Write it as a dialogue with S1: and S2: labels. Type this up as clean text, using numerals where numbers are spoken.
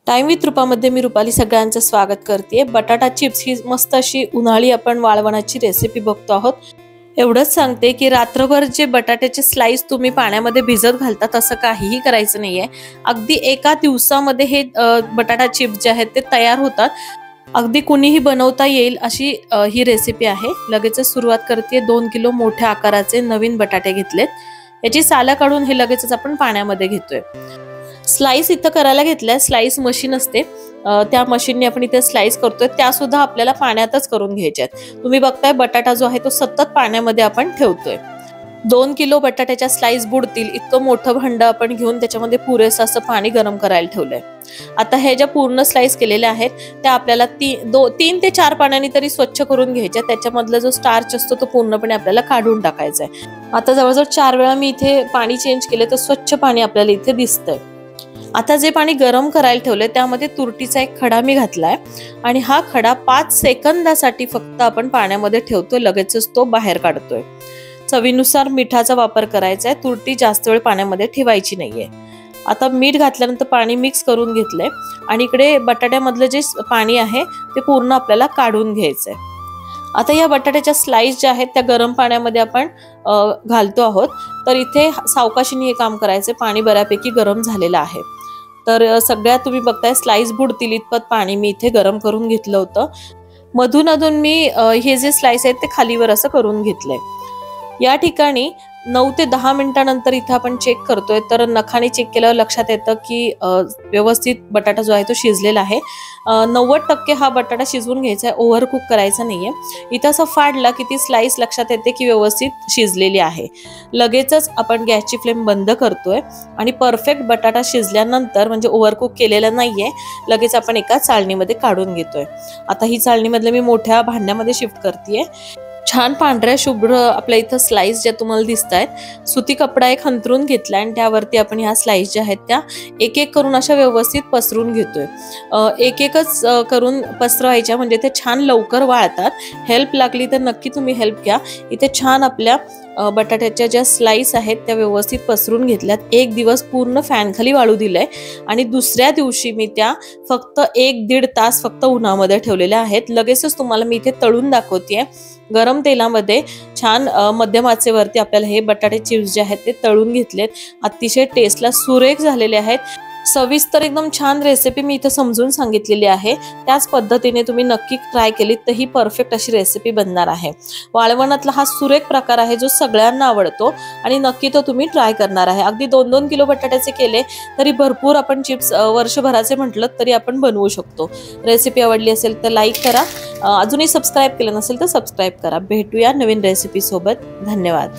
S1: Time with रूपामध्ये मी रुपाली सगळ्यांचं स्वागत करते। बटाटा चिप्स ही मस्त अशी उन्हाळी आपण वाळवणाची रेसिपी बघतो आहोत। एवढंच सांगते की रात्रभर जे बटाट्याचे स्लाइस तुम्ही पाण्यामध्ये भिजत घालता तसं काहीही करायचं नाहीये। अगदी एका दिवसामध्ये हे बटाटा चिप्स जे आहेत ते तयार होतात। अगदी कुणीही बनवता येईल अशी ही रेसिपी आहे। लगेच सुरुवात करते। 2 किलो मोठ्या आकाराचे नवीन बटाटे घेतलेत। याची सालं काढून हे लगेचच आपण पाण्यामध्ये घेतोय। स्लाइस इथं करायला घेतल्या स्लाइस मशीन असते त्या मशीनने आपण इथे स्लाइस करतोय त्या सुद्धा आपल्याला पाण्यातच करून घ्यायच्यात। तुम्ही बघताय बटाटा जो आहे तो सतत पाण्यामध्ये आपण ठेवतोय। 2 किलो बटाट्याच्या स्लाइस बुडतील इतकं मोठं भांड आपण घेऊन त्याच्यामध्ये पुरेसं असं पाणी गरम करायला ठेवलंय। आता हे ज्या पूर्ण स्लाइस केलेल्या आहेत त्या आपल्याला 3 ते 4 पाण्याने तरी स्वच्छ करून घ्यायच्या। त्याच्यामधला जो स्टार्च असतो तो पूर्णपणे आपल्याला काढून टाकायचा आहे। आता जवळजवळ 4 वेळा मी इथे पाणी चेंज केले तर स्वच्छ पाणी आपल्याला इथे दिसतंय। आता जे पाणी गरम करायला ठेवलंय त्यामध्ये तुरटीचा एक खडा मी घातलाय आणि हा खडा 5 सेकंदासाठी फक्त आपण पाण्यामध्ये ठेवतोय। लगेचच तो बाहेर काढतोय। चवीनुसार मिठाचा वापर करायचा आहे। तुरटी जास्त वेळ पाण्यामध्ये ठेवायची नाहीये। आता मीठ घातल्यानंतर पाणी मिक्स करून घेतलंय आणि इकडे बटाट्यामधलं जे पाणी आहे ते पूर्ण आपल्याला काढून घ्यायचंय। आता या बटाट्याच्या स्लाइस ज्या आहेत त्या गरम पाण्यामध्ये आपण घालतो आहोत। तर इथे सावकाशीने हे काम करायचं। पाणी बऱ्यापैकी गरम झालेलं आहे। तर सगळ्या तुम्ही बघताय स्लाइस बुडतील इतपत पाणी मी इथे गरम करून घेतलं होतं। मधून अधून मी हे जे स्लाइस आहेत ते खालीवर असं करून घेतलंय। या ठिकाणी 9 ते 10 मिनिटांनंतर इथे आपण चेक करतोय तर नखाने चेक केल्यावर लक्षात येतं की व्यवस्थित बटाटा जो आहे तो शिजलेला आहे। 90% हा बटाटा शिजवून घ्यायचा आहे। ओव्हर कुक करायचा नाहीये। इथं असं फाडला की ती स्लाइस लक्षात येते की व्यवस्थित शिजलेली आहे। लगेचच आपण गॅसची फ्लेम बंद करतोय आणि परफेक्ट बटाटा शिजल्यानंतर म्हणजे ओव्हर कुक केलेला नाहीये लगेच आपण एका चाळणीमध्ये काढून घेतोय। आता ही चाळणीमधले मी मोठ्या भांड्यामध्ये शिफ्ट करतेय। छान पांढऱ्या शुभ्र आपल्या इथं स्लाइस ज्या तुम्हाला दिसतायत सुती कपडा एक हंतरून घेतला आणि त्यावरती आपण ह्या स्लाइस ज्या आहेत त्या एक एक करून अशा व्यवस्थित पसरून घेतोय। एक एकच करून पसरवायच्या म्हणजे ते छान लवकर वाळतात। हेल्प लागली तर नक्की तुम्ही हेल्प घ्या। इथे छान आपल्या बटाट्याच्या ज्या स्लाइस आहेत त्या व्यवस्थित पसरून घेतल्यात। एक दिवस पूर्ण फॅन खाली वाळू दिलंय आणि दुसऱ्या दिवशी मी त्या फक्त 1-1.5 तास फक्त उन्हामध्ये ठेवलेल्या आहेत। लगेचच तुम्हाला मी इथे तळून दाखवतेय। गरम तेलामध्ये छान मध्यम आचेवरती आपल्याला हे बटाटे चिप्स जे आहेत ते तळून घेतलेत। अतिशय टेस्टला सुरेख झालेले आहेत। सविस्तर एकदम छान रेसिपी मी इथे समजून सांगितलेली आहे। त्याच पद्धतीने तुम्ही नक्की ट्राय केलीत तर ही परफेक्ट अशी रेसिपी बनणार आहे। वाळवणातला हा सुरेख प्रकार आहे जो सगळ्यांना आवडतो आणि नक्की तो तुम्ही ट्राय करणार आहे। अगदी 2-2 किलो बटाट्याचे केले तरी भरपूर आपण चिप्स वर्षभराचे म्हटलं तरी आपण बनवू शकतो। रेसिपी आवडली असेल तर लाईक करा। अजूनही सबस्क्राइब केलं नसेल तर सबस्क्राइब करा। भेटूया नवीन रेसिपी सोबत। धन्यवाद।